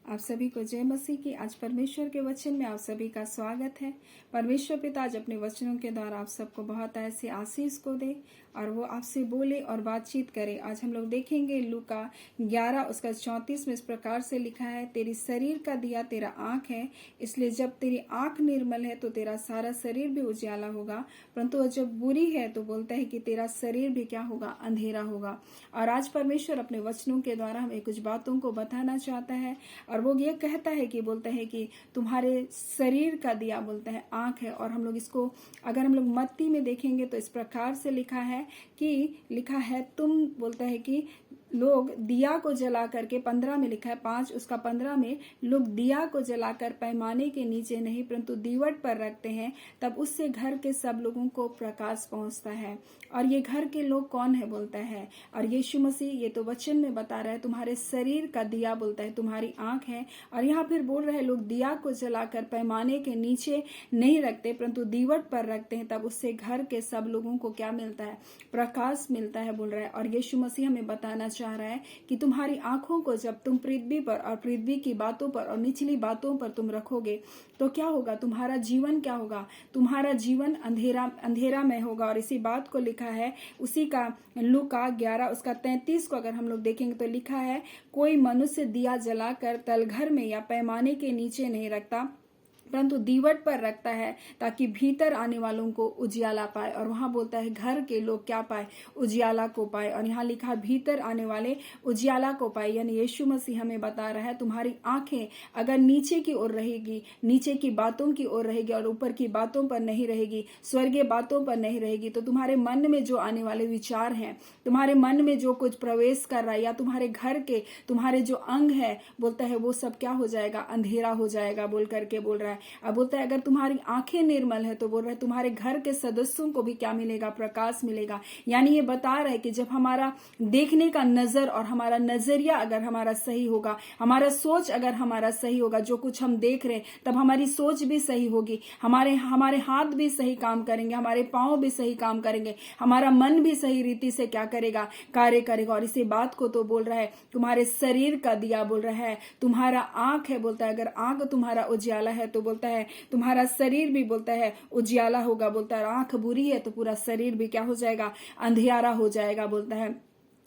आप सभी को जय मसीह की। आज परमेश्वर के वचन में आप सभी का स्वागत है। परमेश्वर पिता आज अपने वचनों के द्वारा आप सबको बहुत ऐसे आशीष को दे और वो आपसे बोले और बातचीत करे। आज हम लोग देखेंगे लूका 11 उसका 34 में इस प्रकार से लिखा है, तेरी शरीर का दिया तेरा आँख है, इसलिए जब तेरी आँख निर्मल है तो तेरा सारा शरीर भी उजियाला होगा, परंतु जब बुरी है तो बोलता है कि तेरा शरीर भी क्या होगा, अंधेरा होगा। और आज परमेश्वर अपने वचनों के द्वारा हमें कुछ बातों को बताना चाहता है और वो ये कहता है कि बोलता है कि तुम्हारे शरीर का दिया बोलता है आँख है। और हम लोग इसको अगर हम लोग मत्ती में देखेंगे तो इस प्रकार से लिखा है तुम बोलता है कि लोग दिया को जला करके 15 में लिखा है 5 उसका 15 में, लोग दिया को जलाकर पैमाने के नीचे नहीं परंतु दीवट पर रखते हैं, तब उससे घर के सब लोगों को प्रकाश पहुंचता है। और ये घर के लोग कौन है बोलता है, और यीशु मसीह ये तो वचन में बता रहा है तुम्हारे शरीर का दिया बोलता है तुम्हारी आंख है। और यहाँ फिर बोल रहे हैं लोग दिया को जलाकर पैमाने के नीचे नहीं रखते परंतु दीवट पर रखते हैं, तब उससे घर के सब लोगों को क्या मिलता है, प्रकाश मिलता है बोल रहा है। और यीशु मसीह हमें बताना चाह रहा है कि तुम्हारी आंखों को जब तुम पृथ्वी पर और पृथ्वी की बातों पर और निचली बातों पर तुम रखोगे तो क्या होगा, तुम्हारा जीवन क्या होगा, तुम्हारा जीवन अंधेरा में होगा। और इसी बात को लिखा है उसी का लूका 11 उसका 33 को अगर हम लोग देखेंगे तो लिखा है, कोई मनुष्य दिया जलाकर तलघर में या पैमाने के नीचे नहीं रखता परंतु दीवट पर रखता है ताकि भीतर आने वालों को उजियाला पाए। और वहां बोलता है घर के लोग क्या पाए, उजियाला को पाए। और यहाँ लिखा भीतर आने वाले उजियाला को पाए, यानी यीशु मसीह हमें बता रहा है तुम्हारी आंखें अगर नीचे की ओर रहेगी, नीचे की बातों की ओर रहेगी और ऊपर की बातों पर नहीं रहेगी, स्वर्गीय बातों पर नहीं रहेगी, तो तुम्हारे मन में जो आने वाले विचार हैं, तुम्हारे मन में जो कुछ प्रवेश कर रहा है या तुम्हारे घर के तुम्हारे जो अंग है बोलता है वो सब क्या हो जाएगा, अंधेरा हो जाएगा बोल करके बोल रहा है। अब बोलता है अगर तुम्हारी आंखें निर्मल है तो बोल रहा है तुम्हारे घर के सदस्यों को भी क्या मिलेगा, प्रकाश मिलेगा। यानी ये बता रहा है कि जब हमारा देखने का नजर और हमारा नजरिया अगर हमारा सही होगा, हमारा सोच अगर हमारा सही होगा, जो कुछ हम देख रहे हैं तब हमारी सोच भी सही होगी, हमारे हाथ भी सही काम करेंगे, हमारे पांव भी सही काम करेंगे, हमारा मन भी सही रीति से क्या करेगा, कार्य करेगा। और इसी बात को तो बोल रहा है तुम्हारे शरीर का दिया बोल रहा है तुम्हारा आंख है। बोलता है अगर आंख तुम्हारा उजियाला है तो बोलता है तुम्हारा शरीर भी बोलता है उजियाला होगा। बोलता है आंख बुरी है तो पूरा शरीर भी क्या हो जाएगा, अंधियारा हो जाएगा बोलता है।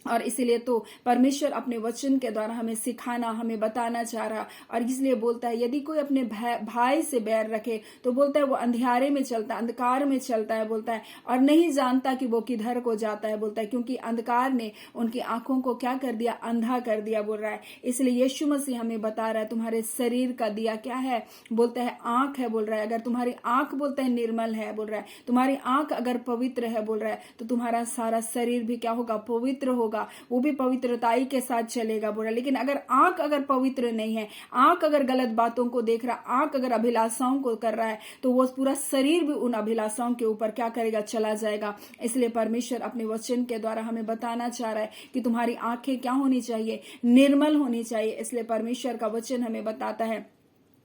और इसीलिए तो परमेश्वर अपने वचन के द्वारा हमें सिखाना, हमें बताना चाह रहा। और इसलिए बोलता है यदि कोई अपने भाई से बैर रखे तो बोलता है वो अंधियारे में चलता है, अंधकार में चलता है बोलता है, और नहीं जानता कि वो किधर को जाता है बोलता है, क्योंकि अंधकार ने उनकी आंखों को क्या कर दिया, अंधा कर दिया बोल रहा है। इसलिए यीशु मसीह हमें बता रहा है तुम्हारे शरीर का दिया क्या है, बोलता है आंख है बोल रहा है। अगर तुम्हारी आंख बोलता है निर्मल है बोल रहा है, तुम्हारी आंख अगर पवित्र है बोल रहा है तो तुम्हारा सारा शरीर भी क्या होगा, पवित्र होगा, वो भी पवित्रताई के साथ चलेगा बोल रहा है। लेकिन अगर आंख अगर पवित्र नहीं है, आंख अगर गलत बातों को देख रहा, आंख अगर अभिलाषाओं को कर रहा है तो वो पूरा शरीर भी उन अभिलाषाओं के ऊपर क्या करेगा, चला जाएगा। इसलिए परमेश्वर अपने वचन के द्वारा हमें बताना चाह रहा है कि तुम्हारी आंखें क्या होनी चाहिए, निर्मल होनी चाहिए। इसलिए परमेश्वर का वचन हमें बताता है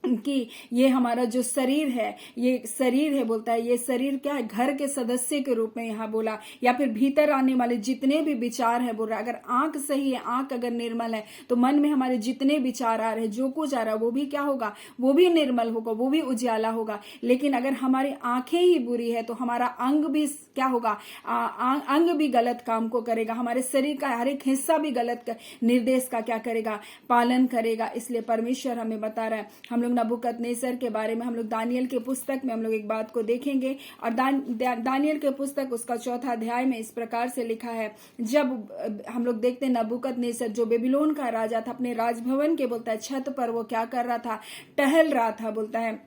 कि ये हमारा जो शरीर है, ये शरीर है बोलता है, ये शरीर क्या है, घर के सदस्य के रूप में यहाँ बोला, या फिर भीतर आने वाले जितने भी विचार है बोल रहा है। अगर आंख सही है, आंख अगर निर्मल है तो मन में हमारे जितने विचार आ रहे हैं, जो कुछ आ रहा है वो भी क्या होगा, वो भी निर्मल होगा, वो भी उजियाला होगा। लेकिन अगर हमारी आंखें ही बुरी है तो हमारा अंग भी क्या होगा, अंग भी गलत काम को करेगा, हमारे शरीर का हर एक हिस्सा भी गलत निर्देश का क्या करेगा, पालन करेगा। इसलिए परमेश्वर हमें बता रहा है। हम लोग नबूकदनेस्सर के बारे में हम लोग दानियल के पुस्तक में हम लोग एक बात को देखेंगे। और दानियल के पुस्तक उसका 4 अध्याय में इस प्रकार से लिखा है, जब हम लोग देखते हैं नबूकदनेस्सर जो बेबीलोन का राजा था, अपने राजभवन के बोलता है छत पर वो क्या कर रहा था, टहल रहा था बोलता है।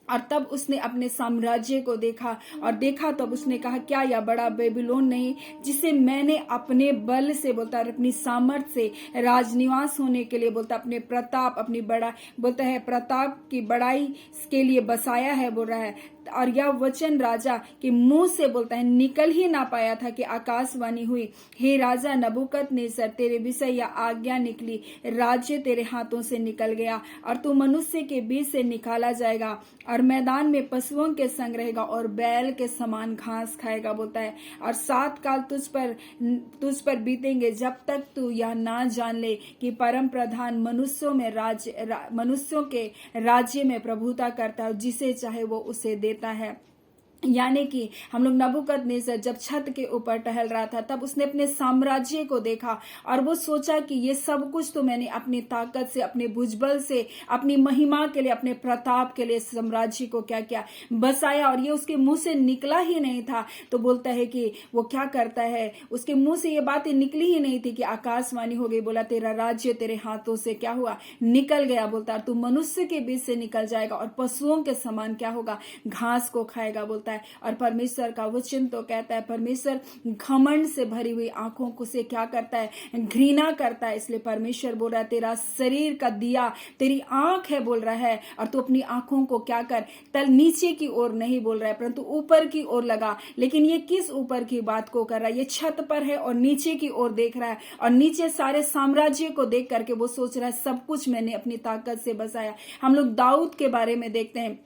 और तब उसने अपने साम्राज्य को देखा और देखा तब उसने कहा क्या यह बड़ा बेबीलोन नहीं जिसे मैंने अपने बल से बोलता है, अपनी सामर्थ से राजनिवास होने के लिए बोलता है, अपने प्रताप, अपनी बड़ा बोलता है प्रताप की बड़ाई के लिए बसाया है बोल रहा है। और यह वचन राजा के मुंह से बोलता है निकल ही ना पाया था कि आकाशवाणी हुई, हे राजा नबूकदनेस्सर तेरे विषय यह आज्ञा निकली, राज्य तेरे हाथों से निकल गया और तू मनुष्य के बीच से निकाला जाएगा और मैदान में पशुओं के संग रहेगा और बैल के समान घास खाएगा बोलता है। और 7 काल तुझ पर बीतेंगे जब तक तू यह ना जान ले कि परम प्रधान मनुष्यों के राज्य में प्रभुता करता है, जिसे चाहे वो उसे देता है। यानी कि हम लोग नबूकदनेस्सर जब छत के ऊपर टहल रहा था तब उसने अपने साम्राज्य को देखा और वो सोचा कि ये सब कुछ तो मैंने अपनी ताकत से, अपने भुजबल से, अपनी महिमा के लिए, अपने प्रताप के लिए साम्राज्य को क्या क्या बसाया, और ये उसके मुंह से निकला ही नहीं था। तो बोलता है कि वो क्या करता है, उसके मुंह से ये बातें निकली ही नहीं थी कि आकाशवाणी हो गई, बोला तेरा राज्य तेरे हाथों से क्या हुआ, निकल गया। बोलता तू मनुष्य के बीच से निकल जाएगा और पशुओं के समान क्या होगा, घास को खाएगा बोलता है। और परमेश्वर का वचन तो कहता है परमेश्वर घमंड से भरी हुई आंखों को से क्या करता है, घृणा करता है। इसलिए परमेश्वर बोल रहा है तेरा शरीर का दिया तेरी आंख है बोल रहा है, और तू अपनी आंखों को क्या कर, तल नीचे की ओर नहीं बोल रहा है परंतु ऊपर की ओर लगा। लेकिन ये किस ऊपर की बात को कर रहा है, ये छत पर है और नीचे की ओर देख रहा है, और नीचे सारे साम्राज्य को देख करके वो सोच रहा है सब कुछ मैंने अपनी ताकत से बसाया। हम लोग दाऊद के बारे में देखते हैं,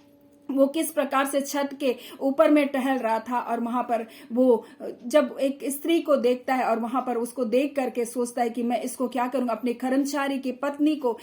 वो किस प्रकार से छत के ऊपर में टहल रहा था, और वहां पर वो जब एक स्त्री को देखता है और वहां पर उसको देख करके सोचता है कि मैं इसको क्या करूंगा, अपने कर्मचारी की पत्नी को,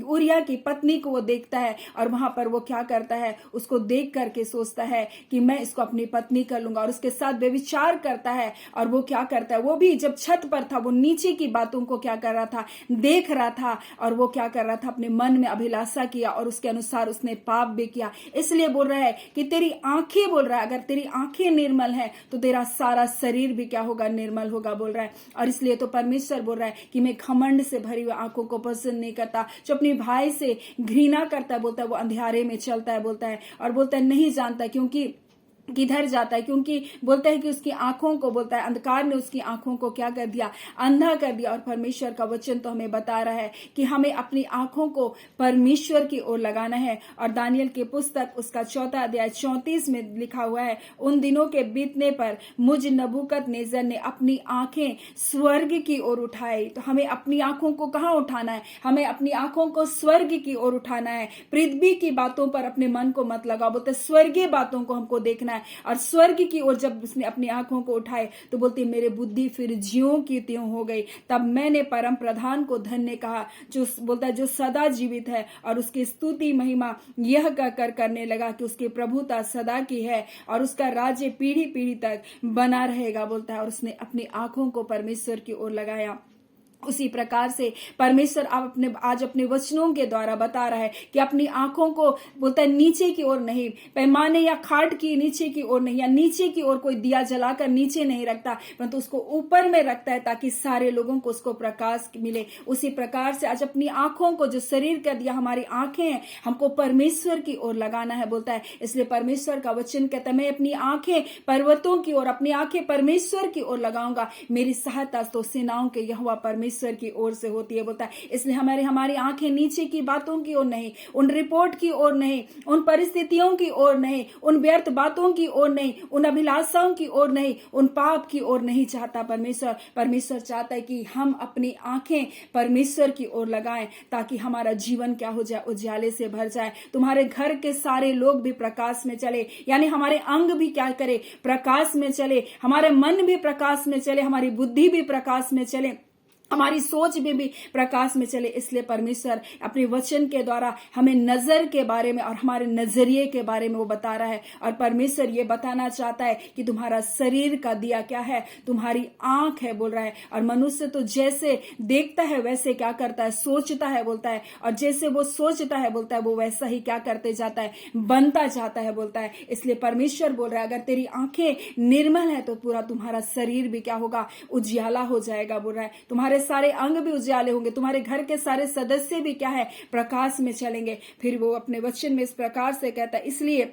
उरिया की पत्नी को वो देखता है, और वहां पर वो क्या करता है, उसको देख करके सोचता है कि मैं इसको अपनी पत्नी कर लूंगा, और उसके साथ व्यभिचार करता है। और वो क्या करता है, वो भी जब छत पर था वो नीचे की बातों को क्या कर रहा था, देख रहा था, और वो क्या कर रहा था, अपने मन में अभिलाषा किया और उसके अनुसार उसने पाप भी किया। इसलिए बोल रहा है कि तेरी आंखें, बोल रहा है अगर तेरी आंखें निर्मल है तो तेरा सारा शरीर भी क्या होगा, निर्मल होगा बोल रहा है। और इसलिए तो परमेश्वर बोल रहा है कि मैं घमंड से भरी हुई आंखों को पसंद नहीं करता, जो अपनी भाई से घृणा करता है बोलता है वो अंधेरे में चलता है बोलता है, और बोलता है नहीं जानता क्योंकि किधर जाता है, क्योंकि बोलता है कि उसकी आंखों को, बोलता है अंधकार ने उसकी आंखों को क्या कर दिया, अंधा कर दिया। और परमेश्वर का वचन तो हमें बता रहा है कि हमें अपनी आंखों को परमेश्वर की ओर लगाना है। और दानियल की पुस्तक उसका 4 अध्याय 34 में लिखा हुआ है, उन दिनों के बीतने पर मुझ नबूकदनेस्सर ने अपनी आंखें स्वर्ग की ओर उठाई। तो हमें अपनी आंखों को कहाँ उठाना है, हमें अपनी आंखों को स्वर्ग की ओर उठाना है। पृथ्वी की बातों पर अपने मन को मत लगाओ, बोलते स्वर्गीय बातों को हमको देखना है। और स्वर्ग की ओर जब उसने अपनी आंखों को उठाए तो बोलती मेरे बुद्धि फिर ज्यों की त्यों हो गई। तब मैंने परम प्रधान को धन्य कहा, जो बोलता है जो सदा जीवित है, और उसकी स्तुति महिमा यह कहकर करने लगा कि उसकी प्रभुता सदा की है और उसका राज्य पीढ़ी पीढ़ी तक बना रहेगा बोलता है। और उसने अपनी आंखों को परमेश्वर की ओर लगाया। उसी प्रकार से परमेश्वर आज अपने वचनों के द्वारा बता रहा है कि अपनी आंखों को, बोलता है नीचे की ओर नहीं, पैमाने या खाट की नीचे की ओर नहीं, या नीचे की ओर कोई दिया जलाकर नीचे नहीं रखता, परंतु उसको ऊपर में रखता है ताकि सारे लोगों को उसको प्रकाश मिले। उसी प्रकार से आज अपनी आंखों को, जो शरीर का दिया हमारी आंखें हैं, हमको परमेश्वर की ओर लगाना है बोलता है। इसलिए परमेश्वर का वचन कहता है मैं अपनी आंखें पर्वतों की ओर, अपनी आंखें परमेश्वर की ओर लगाऊंगा, मेरी सहायता तो सेनाओं के यहोवा परमेश्वर की ओर से होती है बोलता है। इसलिए हमारी आंखें नीचे की बातों की ओर नहीं, उन रिपोर्ट की ओर नहीं, उन परिस्थितियों की ओर नहीं, उन व्यर्थ बातों की ओर नहीं, उन अभिलाषाओं की ओर नहीं, उन पाप की ओर नहीं चाहता परमेश्वर चाहता है कि हम अपनी आंखें परमेश्वर की ओर लगाएं, ताकि हमारा जीवन क्या हो जाए, उजाले से भर जाए। तुम्हारे घर के सारे लोग भी प्रकाश में चले, यानी हमारे अंग भी क्या करे, प्रकाश में चले, हमारे मन भी प्रकाश में चले, हमारी बुद्धि भी प्रकाश में चले, हमारी सोच में भी प्रकाश में चले। इसलिए परमेश्वर अपने वचन के द्वारा हमें नजर के बारे में और हमारे नजरिए के बारे में वो बता रहा है। और परमेश्वर ये बताना चाहता है कि तुम्हारा शरीर का दिया क्या है, तुम्हारी आंख है बोल रहा है। और मनुष्य तो जैसे देखता है वैसे क्या करता है, सोचता है बोलता है, और जैसे वो सोचता है बोलता है वो वैसा ही क्या करते जाता है, बनता जाता है बोलता है। इसलिए परमेश्वर बोल रहा है अगर तेरी आंखें निर्मल है तो पूरा तुम्हारा शरीर भी क्या होगा, उजियाला हो जाएगा बोल रहा है। तुम्हारे सारे अंग भी उजाले होंगे, तुम्हारे घर के सारे सदस्य भी क्या है, प्रकाश में चलेंगे। फिर वो अपने वचन में इस प्रकार से कहता है, इसलिए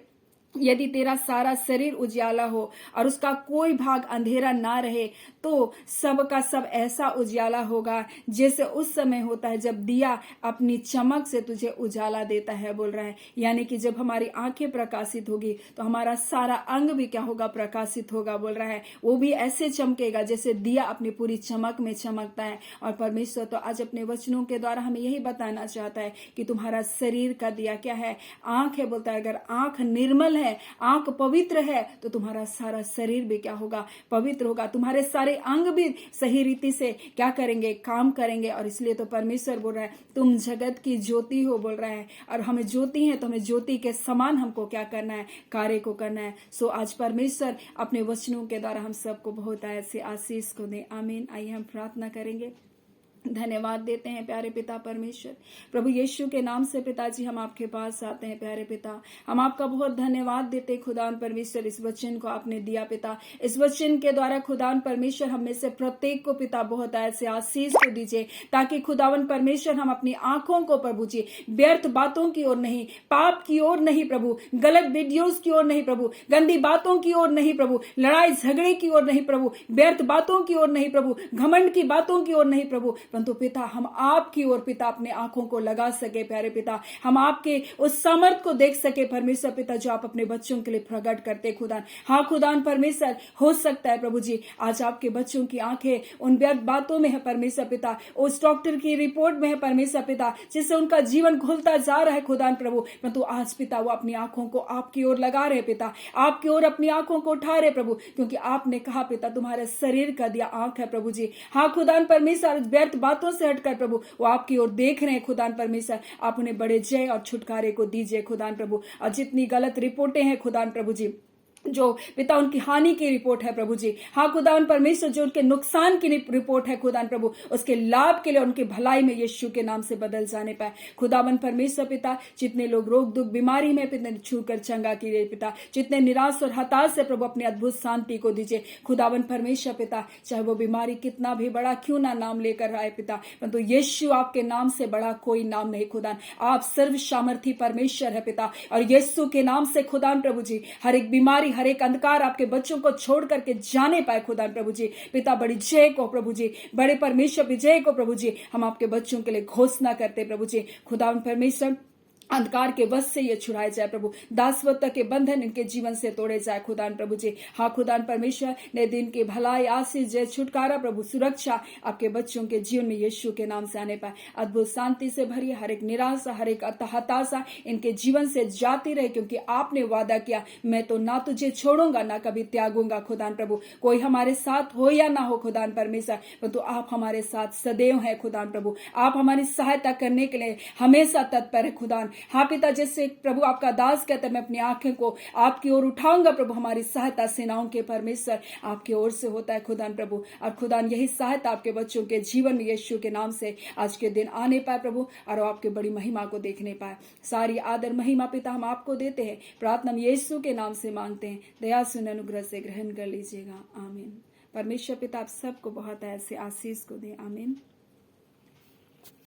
यदि तेरा सारा शरीर उजियाला हो और उसका कोई भाग अंधेरा ना रहे, तो सब का सब ऐसा उजियाला होगा जैसे उस समय होता है जब दिया अपनी चमक से तुझे उजाला देता है, बोल रहा है। यानी कि जब हमारी आंखें प्रकाशित होगी तो हमारा सारा अंग भी क्या होगा, प्रकाशित होगा, बोल रहा है। वो भी ऐसे चमकेगा जैसे दिया अपनी पूरी चमक में चमकता है। और परमेश्वर तो आज अपने वचनों के द्वारा हमें यही बताना चाहता है कि तुम्हारा शरीर का दिया क्या है, आंख है, बोलता है। अगर आंख निर्मल है, आंख पवित्र है, तो तुम्हारा सारा शरीर भी क्या होगा, पवित्र होगा। तुम्हारे सारे अंग भी सही रीति से क्या करेंगे, काम करेंगे। और इसलिए तो परमेश्वर बोल रहा है तुम जगत की ज्योति हो, बोल रहा है। और हमें ज्योति है तो हमें ज्योति के समान हमको क्या करना है, कार्य को करना है। सो आज परमेश्वर अपने वचनों के द्वारा हम सबको बहुत ऐसे आशीष को दे। आमीन। आइए हम प्रार्थना करेंगे। धन्यवाद देते हैं प्यारे पिता परमेश्वर, प्रभु यीशु के नाम से पिताजी हम आपके पास आते हैं। प्यारे पिता, हम आपका बहुत धन्यवाद देते खुदान परमेश्वर, इस वचन को आपने दिया पिता। इस वचन के द्वारा खुदान परमेश्वर हम में से प्रत्येक को पिता बहुत ऐसे आशीष को दीजिए, ताकि खुदावन परमेश्वर हम अपनी आंखों को प्रभु जी व्यर्थ बातों की ओर नहीं, पाप की ओर नहीं प्रभु, गलत वीडियोस की ओर नहीं प्रभु, गंदी बातों की ओर नहीं प्रभु, लड़ाई झगड़े की ओर नहीं प्रभु, व्यर्थ बातों की ओर नहीं प्रभु, घमंड की बातों की ओर नहीं प्रभु, परंतु पिता हम आपकी ओर पिता अपने आंखों को लगा सके। प्यारे पिता, हम आपके उस सामर्थ को देख सके परमेश्वर पिता, जो आप अपने बच्चों के लिए प्रकट करते खुदान। हाँ खुदान परमेश्वर, हो सकता है प्रभु जी आज आपके बच्चों की आंखें उन व्यर्थ बातों में है परमेश्वर पिता, उस डॉक्टर की रिपोर्ट में है परमेश्वर पिता, जिससे उनका जीवन घुलता जा रहा है खुदान प्रभु, परंतु आज पिता वो अपनी आंखों को आपकी ओर लगा रहे पिता, आपकी ओर अपनी आंखों को उठा रहे प्रभु, क्योंकि आपने कहा पिता तुम्हारे शरीर का दिया आंख है प्रभु जी। हाँ खुदान परमेश्वर, व्यर्थ बातों से हटकर प्रभु वो आपकी ओर देख रहे हैं खुदान परमेश्वर, आप उन्हें बड़े जय और छुटकारे को दीजिए खुदान प्रभु। और जितनी गलत रिपोर्टें हैं खुदान प्रभु जी, जो पिता उनकी हानि की रिपोर्ट है प्रभु जी, हाँ खुदावन परमेश्वर, जो उनके नुकसान की रिपोर्ट है खुदावन प्रभु, उसके लाभ के लिए उनकी भलाई में यीशु के नाम से बदल जाने पाए खुदावन परमेश्वर पिता। जितने लोग रोग दुख बीमारी में पिता छूकर चंगा कीजिए पिता, जितने निराश और हताश है प्रभु अपनी अद्भुत शांति को दीजिए खुदावन परमेश्वर पिता। चाहे वो बीमारी कितना भी बड़ा क्यों ना नाम लेकर आए पिता, परंतु यीशु आपके नाम से बड़ा कोई नाम नहीं खुदान। आप सर्व सामर्थी परमेश्वर है पिता, और यीशु के नाम से खुदान प्रभु जी हर एक बीमारी, हर एक अंधकार आपके बच्चों को छोड़ करके जाने पाए खुदा प्रभु जी पिता। बड़ी जय को प्रभु जी, बड़े परमेश्वर विजय को प्रभु जी हम आपके बच्चों के लिए घोषणा करते प्रभु जी। खुदा परमेश्वर, अंधकार के वश से ये छुड़ाए जाए प्रभु, दासवत्ता के बंधन इनके जीवन से तोड़े जाए खुदान प्रभु जी। हाँ खुदान परमेश्वर, नए दिन की भलाई, आशीष, जय, छुटकारा प्रभु, सुरक्षा आपके बच्चों के जीवन में यीशु के नाम से आने पाए। अद्भुत शांति से भरी हर एक निराशा, हर एक हताशा इनके जीवन से जाती रहे, क्योंकि आपने वादा किया मैं तो ना तुझे छोड़ूंगा ना कभी त्यागूंगा खुदान प्रभु। कोई हमारे साथ हो या ना हो खुदान परमेश्वर, परंतु आप हमारे साथ सदैव है खुदान प्रभु। आप हमारी सहायता करने के लिए हमेशा तत्पर है खुदान। हाँ पिता, जैसे प्रभु आपका दास कहता है मैं अपनी आंखें को आपकी ओर उठाऊंगा प्रभु, हमारी सहायता सेनाओं के परमेश्वर आपकी ओर से होता है खुदान प्रभु। और खुदान यही सहायता आपके बच्चों के जीवन में यीशु के नाम से आज के दिन आने पाए प्रभु, और आपके बड़ी महिमा को देखने पाए। सारी आदर महिमा पिता हम आपको देते हैं, प्रार्थना हम यीशु के नाम से मांगते हैं, दया सुन अनुग्रह से ग्रहण कर लीजिएगा। आमीन। परमेश्वर पिता आप सबको बहुत ऐसे आशीष को दे। आमीन।